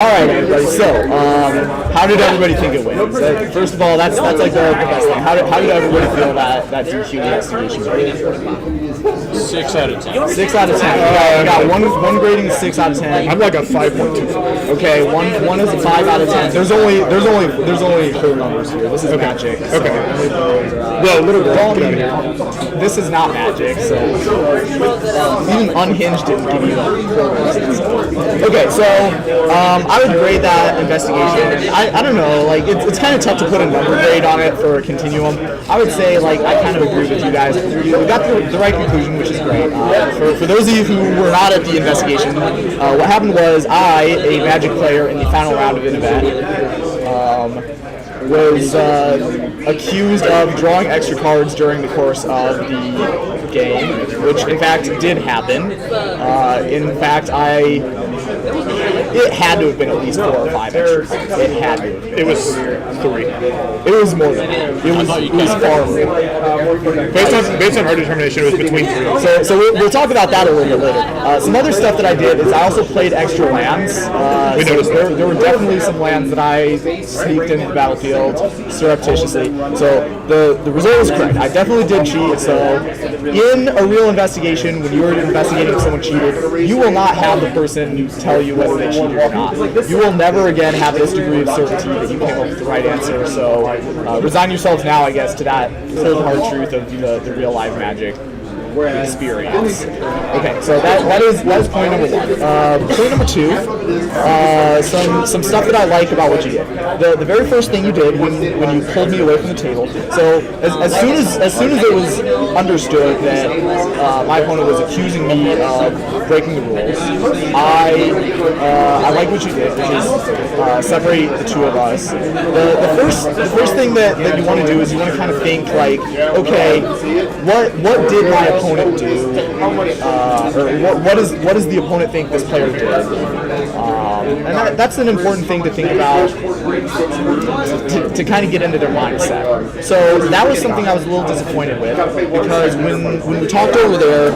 All right, everybody. So, how did everybody think it went? First of all, that's like the best thing. How did everybody feel that DQ investigation went? 6 out of 10. 6 out of 10. We got one grading 6 out of 10. I'm like a 5.25. Okay, one is a 5 out of 10. There's only whole numbers here. This is magic. So Okay. Well, little this is not magic. So even unhinged didn't give you a Okay, so I would grade that investigation. I don't know, like it's kind of tough to put a number grade on it for a continuum. I would say like I kind of agree with you guys. We got the right conclusion, which is great. For those of you who were not at the investigation, what happened was I, a Magic player in the final round of an event, was accused of drawing extra cards during the course of the game, which in fact did happen. In fact, it had to have been at least 4 or 5 extra cards. It had to have been. It was 3. It was more than that. It was far more. Based on our determination, it was between 3. So we'll talk about that a little bit later. Some other stuff that I did is I also played extra lands. We noticed there were definitely some lands that I sneaked into the battlefield surreptitiously. So the result was correct. I definitely did cheat. So in a real investigation, when you're investigating if someone cheated, you will not have the person tell you whether they cheated or not. You will never again have this degree of certainty that you came up with the right answer. So resign yourselves now, I guess, to that cold hard truth of the real life magic experience. Okay, so that is point number 1. Point number 2, some stuff that I like about what you did. The very first thing you did when you pulled me away from the table. So as soon as it was understood that my opponent was accusing me of breaking the rules, I like what you did, which is separate the two of us. The first thing that you want to do is you want to kind of think like, okay, what did my opponent do, or what does the opponent think this player did? And that's an important thing to think about to kind of get into their mindset. So that was something I was a little disappointed with, because when we talked over there,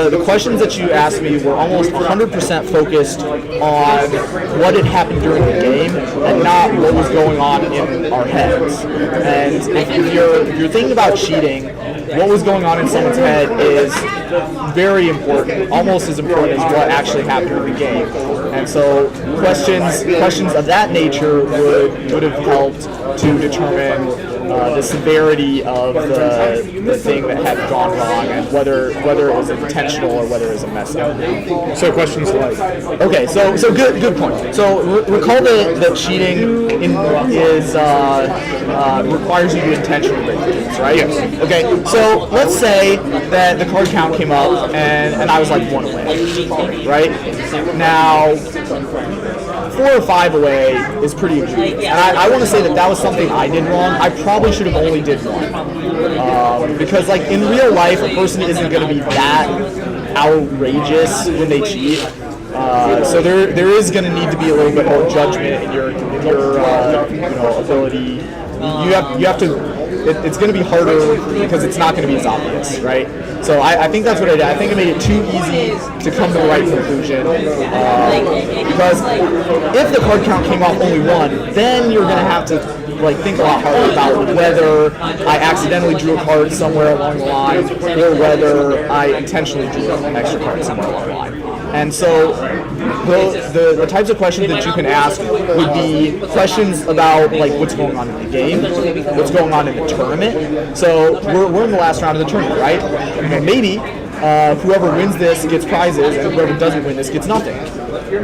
the questions that you asked me were almost 100% focused on what had happened during the game and not what was going on in our heads. And if you're thinking about cheating, what was going on in someone's head is very important, almost as important as what actually happened during the game. And so questions of that nature would have helped to determine the severity of the thing that had gone wrong, and whether it was intentional or whether it was a mess up. So questions like, okay, so good point. So recall that cheating requires you to intentionally break the games, right? Yes. Okay, so let's say that the card count came up and I was like 1 away, right? Now 4 or 5 away is pretty egregious. And I want to say that was something I did wrong. I probably should have only did 1. Because like in real life, a person isn't going to be that outrageous when they cheat. So there is going to need to be a little bit more judgment in your ability. You have to. It's going to be harder because it's not going to be as obvious, right? So I think that's what I did. I think I made it too easy to come to the right conclusion. Because if the card count came off only 1, then you're going to have to think a lot harder about whether I accidentally drew a card somewhere along the line, or whether I intentionally drew an extra card somewhere along the line. And so the types of questions that you can ask would be questions about what's going on in the game, what's going on in the tournament. So we're in the last round of the tournament, right? And maybe whoever wins this gets prizes, and whoever doesn't win this gets nothing.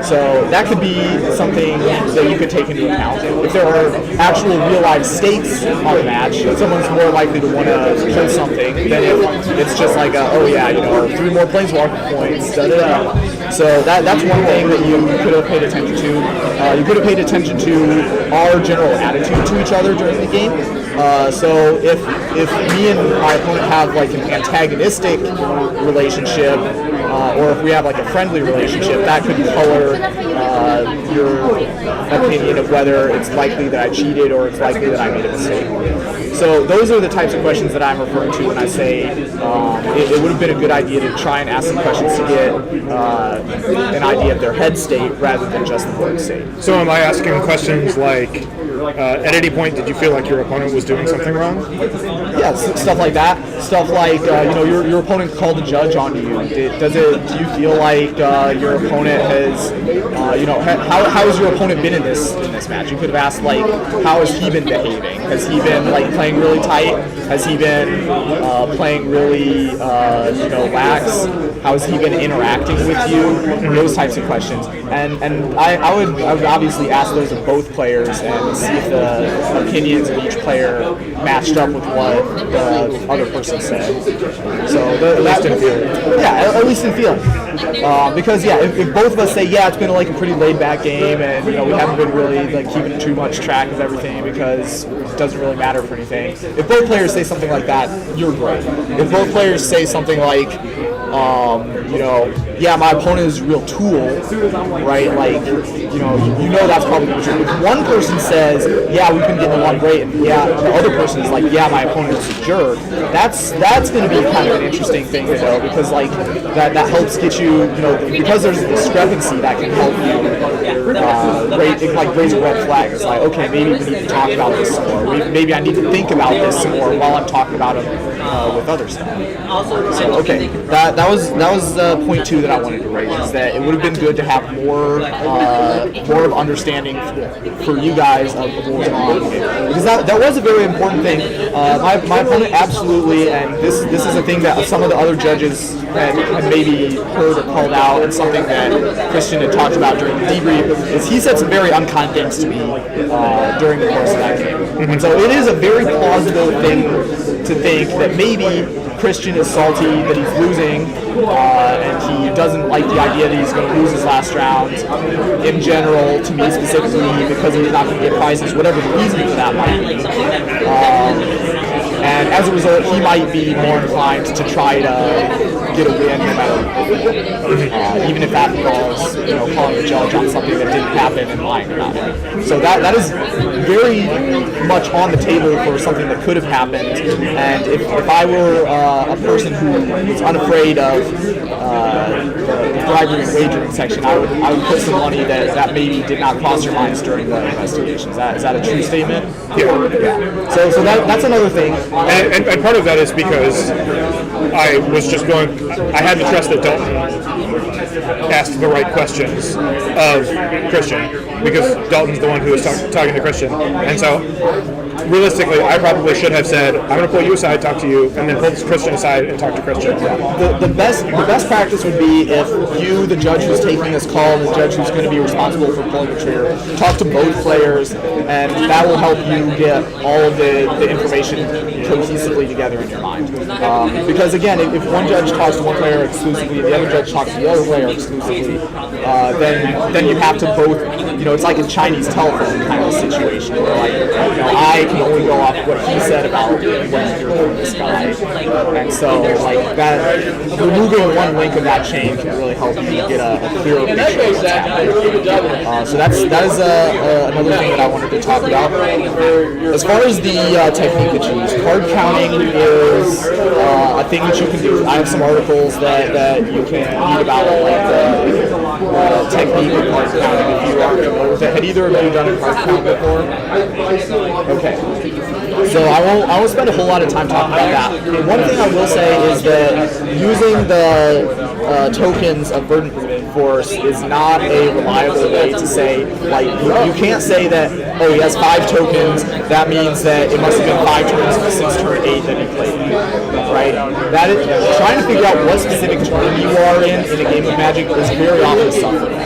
So that could be something that you could take into account. If there are actual real-life stakes on a match, someone's more likely to want to kill something than if it's just like, 3 more planeswalker points, da-da-da. So that's one thing that you could have paid attention to. You could have paid attention to our general attitude to each other during the game. So if me and my opponent have an antagonistic relationship, or if we have like a friendly relationship, that could color your opinion of whether it's likely that I cheated or it's likely that I made a mistake. So those are the types of questions that I'm referring to when I say it would have been a good idea to try and ask some questions to get an idea of their head state rather than just the word state. So am I asking questions like, at any point did you feel like your opponent was doing something wrong? Yeah, stuff like that. Stuff like your opponent called a judge onto you. Do you feel like your opponent has how has your opponent been in this match? You could have asked like, how has he been behaving? Has he been like playing really tight? Has he been playing really lax? How has he been interacting with you? Those types of questions. And I would obviously ask those of both players and see if the opinions of each player matched up with what the other person said. So at least in feeling. Yeah, at least in feeling. Because if both of us say it's been like a pretty laid back game and we haven't been really like keeping too much track of everything because it doesn't really matter for anything. If both players say something like that, you're great. If both players say something like, my opponent is a real tool, right? Like, that's probably true. If one person says, we've been getting along great, and the other person is like, my opponent is a jerk, that's going to be kind of an interesting thing to know because, like, that helps get you, because there's a discrepancy that can help you raise a red flag. It's like, okay, maybe we need to talk about this some more. Maybe I need to think about this some more while I'm talking about it with other stuff. So, okay, that was point 2 that I wanted to raise, is that it would have been good to have more of understanding for you guys of what was going on, because that was a very important thing. My opponent absolutely, and this is a thing that some of the other judges had maybe heard or called out, and something that Christian had talked about during the debrief, is he said some very unkind things to me during the course of that game. And so it is a very plausible thing to think that maybe Christian is salty that he's losing, and he doesn't like the idea that he's going to lose his last round in general, to me specifically, because he's not going to get prizes, whatever the reason for that might be. And as a result, he might be more inclined to try to get a win no matter what, even if that involves calling the judge on something that didn't happen and lying about it. So that is very much on the table for something that could have happened. And if I were a person who is unafraid of the bribery and wagering section, I would put some money that maybe did not cross your minds during the investigation. Is that a true statement? Yeah. So that's another thing. And part of that is because I was just I had to trust that Dalton asked the right questions of Christian, because Dalton's the one who was talking to Christian. And so, realistically, I probably should have said, I'm going to pull you aside, talk to you, and then pull Christian aside and talk to Christian. The best practice would be if you, the judge who's taking this call, and the judge who's going to be responsible for pulling the trigger, talk to both players, and that will help you get all of the information cohesively together in your mind. Because again, if one judge talks to one player exclusively, the other judge talks to the other player exclusively, then you have to both, it's like a Chinese telephone kind of situation where, like, I can only go off what he said about when you're with this guy. And so, like, that, removing one link of that chain can really help you get a clearer picture of what's happening. So that is another thing that I wanted to talk about. As far as the technique that you use, card counting is a thing that you can do. I have some articles that you can read about, like the technique of card counting if you are familiar with it. Had either of you done a card count before? Okay. So I won't spend a whole lot of time talking about that. One thing I will say is that using the tokens of verdant force is not a reliable way to say, like, you can't say that, oh, he has 5 tokens, that means that it must have been 5 turns of the 6 turn 8 that he played, right? That is, trying to figure out what specific turn you are in a game of Magic is very often suffering.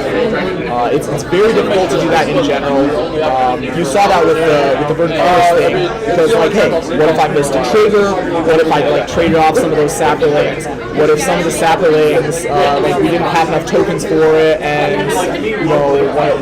It's very difficult to do that in general. You saw that with the verdant force thing, because, like, hey, what if I missed a trigger? What if I, like, traded off some of those sapperlings? What if some of the sapperlings, like, we didn't have enough tokens for it, and,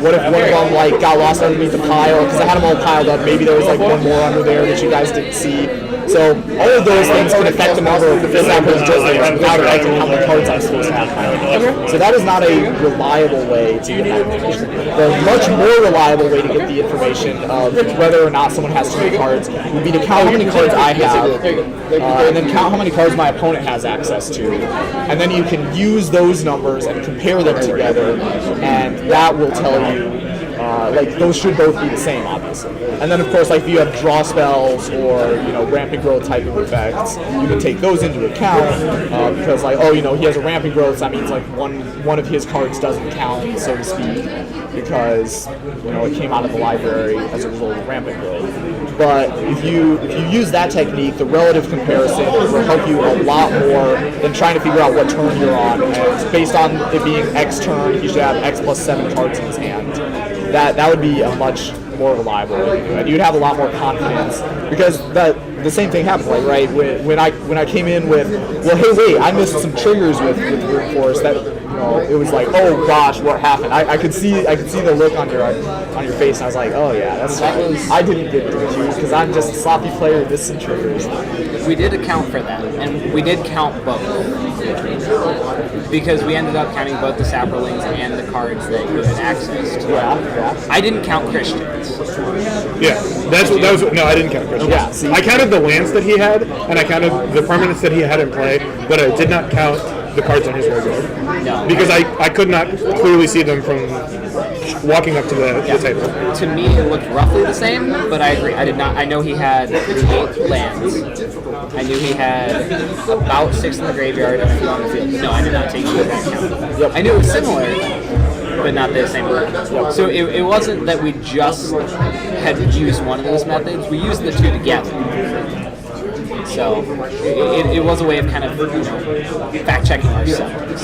what if one of them, like, got lost underneath the pile, because I had them all piled up, maybe there was, like, one more under there that you guys didn't see. So all of those things can affect the number of the samples without affecting how many cards I'm supposed to have. So that is not a reliable way to get that information. The much more reliable way to get the information of whether or not someone has too many cards would be to count how many cards I have, and then count how many cards my opponent has access to, and then you can use those numbers and compare them together, and that will tell you. Like those should both be the same, obviously. And then, of course, like if you have draw spells or rampant growth type of effects, you can take those into account because, like, he has a rampant growth, so that means like one of his cards doesn't count, so to speak, because it came out of the library as a result of rampant growth. But if you use that technique, the relative comparison will help you a lot more than trying to figure out what turn you're on. And based on it being X turn, he should have X plus 7 cards in his hand. That would be a much more reliable way to do it. And you'd have a lot more confidence because the same thing happened, like, right? When I came in with, well, hey, wait, I missed some triggers with brute force. That it was like, oh gosh, what happened? I could see the look on your face, and I was like, oh yeah, I didn't get DQ'd because I'm just a sloppy player with some triggers. We did account for that, and we did count both because we ended up counting both the saplings and the cards that you had access to. Yeah. I didn't count Christians. Yeah, no, I didn't count Christians. Yeah, see? I counted the lands that he had, and I counted the permanents that he had in play, but I did not count the cards on his graveyard. No. Because I could not clearly see them from walking up to the table. To me, it looked roughly the same, but I agree. I did not. I know he had 8 lands. I knew he had about 6 in the graveyard and a few on the field. No, I did not take into that count. Yep. I knew it was similar, but not the same amount. So it wasn't that we just had used one of those methods. We used the two together. So it was a way of kind of fact-checking ourselves.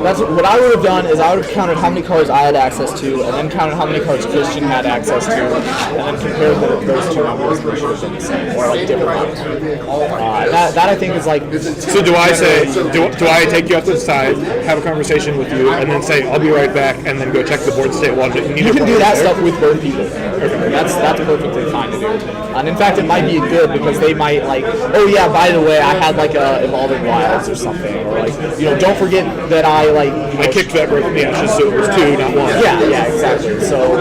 That's what I would have done is I would have counted how many cards I had access to, and then counted how many cards Christian had access to, and then compared those two numbers, which should have been the same, or like different ones. That I think is like. So do I say, do I take you up to the side, have a conversation with you, and then say I'll be right back, and then go check the board state while you can do that stuff with both people. Okay. That's perfectly fine to do. And in fact, it might be good because they might like, oh yeah, by the way, I had like a Evolving Wilds or something, or like, don't forget that I like. I kicked that right from the ashes, so it was 2, not 1. Yeah, exactly. So,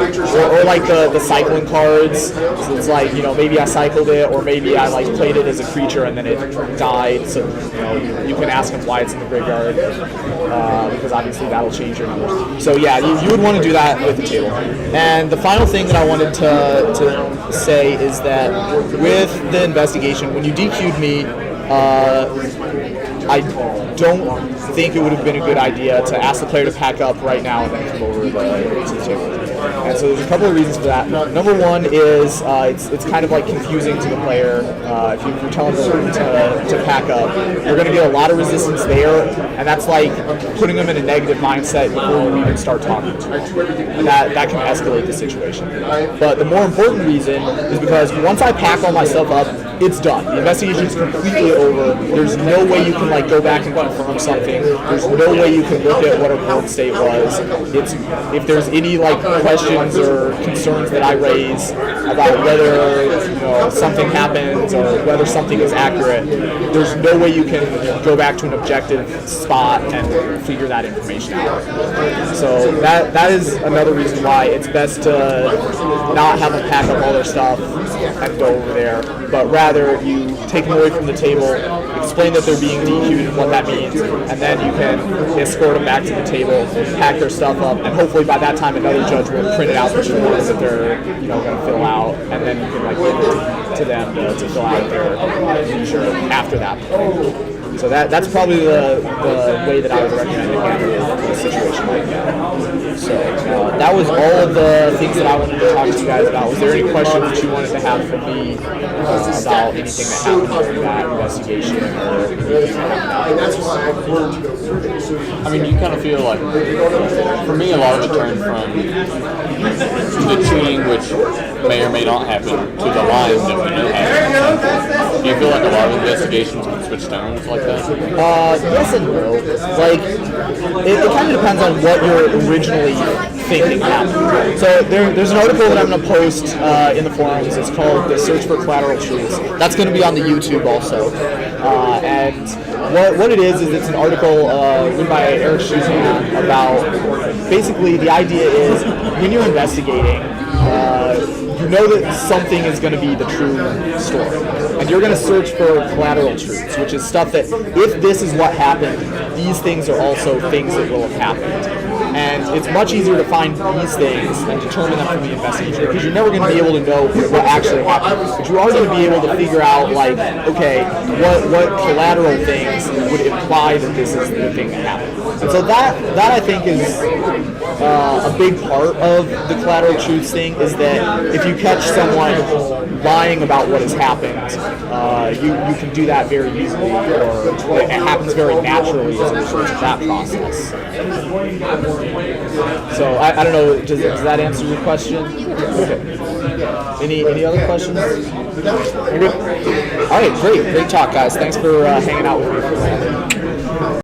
or like the cycling cards. So it's like, maybe I cycled it, or maybe I like played it as a creature and then it died. So you can ask them why it's in the graveyard because obviously that'll change your numbers. So yeah, you would want to do that with the table. And the final thing that I wanted to say is that with the investigation, when you DQ'd me, I don't think it would have been a good idea to ask the player to pack up right now and then come over to the table. And so there's a couple of reasons for that. Number one is it's kind of like confusing to the player. If you're telling them to pack up, you're going to get a lot of resistance there, and that's like putting them in a negative mindset before you even start talking to them. And that can escalate the situation. But the more important reason is because once I pack all my stuff up, it's done. The investigation is completely over. There's no way you can like go back and confirm something. There's no way you can look at what our board state was. If there's any like questions or concerns that I raise about whether something happens or whether something is accurate, there's no way you can go back to an objective spot and figure that information out. So that is another reason why it's best to not have them pack up all their stuff and go over there, but rather you take them away from the table, explain that they're being DQ'd and what that means, and then you can escort them back to the table, pack their stuff up, and hopefully by that time another judge will print it out the forms that they're going to fill out, and then you can like give it to them to fill out their leisure after that point. So that's probably the way that I would recommend to handle a situation like that. So that was all of the things that I wanted to talk to you guys about. Was there any questions that you wanted to have for me about anything that happened during that investigation? I mean, you kind of feel like, for me, a lot of it turned from the cheating, which may or may not happen, to the lying that we know happens. Do you feel like a lot of investigations can switch tones like that? Yes and no. Like, it kind of depends on what you're originally thinking happened. So there's an article that I'm going to post in the forums. It's called "The Search for Collateral Truths." That's going to be on the YouTube also. And what it is it's an article written by Eric Schuzan about basically the idea is when you're investigating, you know that something is going to be the true story. And you're going to search for collateral truths, which is stuff that if this is what happened, these things are also things that will have happened. And it's much easier to find these things and determine them from the investigation because you're never going to be able to know what actually happened. But you are going to be able to figure out, like, okay, what collateral things would imply that this is the thing that happened. And so that I think is a big part of the collateral truths thing is that if you catch someone lying about what has happened, you can do that very easily, or it happens very naturally as a result of that process. So I don't know. Does that answer your question? Okay. Any other questions? All right, great talk, guys. Thanks for hanging out with me for a while.